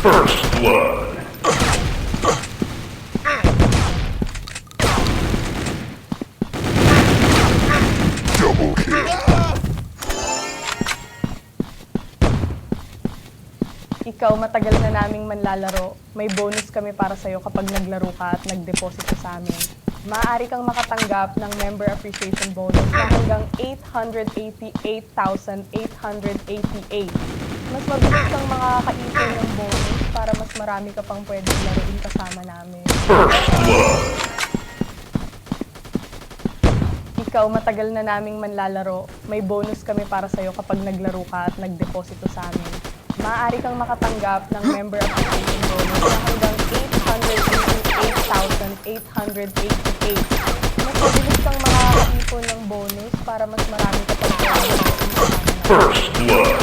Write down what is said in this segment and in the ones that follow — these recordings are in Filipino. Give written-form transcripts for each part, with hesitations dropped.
First blood. Double kill. Ikaw, matagal na naming manlalaro. May bonus kami para sa'yo kapag naglaro ka at nagdeposito sa amin. Maaari kang makatanggap ng member appreciation bonus na hanggang 888,888. Mas mabilis kang makakaipon ng bonus para mas marami ka pang pwedeng laruin kasama namin. First blood. Ikaw, matagal na naming manlalaro. May bonus kami para sa'yo kapag naglaro ka at nagdeposito sa amin. Maaari kang makatanggap ng member appreciation bonus na hanggang 888,888. Mas mabilis kang makakaipon ng bonus para mas marami ka pang pwedeng laruin kasama namin. First blood.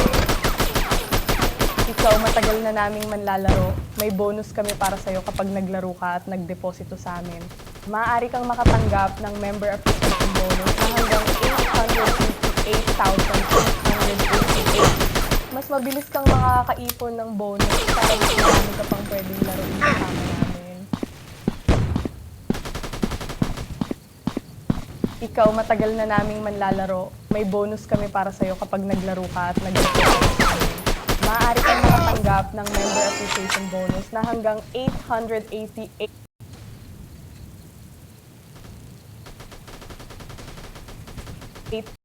Ikaw, matagal na naming manlalaro. May bonus kami para sa'yo kapag naglaro ka at nagdeposito sa amin. Maaari kang makatanggap ng member appreciation bonus na hanggang 858,888. Mas mabilis kang makakaipon ng bonus para mas marami ka pang pwedeng laruin kasama namin. Ikaw, matagal na naming manlalaro. May bonus kami para sa'yo kapag naglaro ka at nagdeposito sa amin. Maaari kang makatanggap ng member appreciation bonus na hanggang 888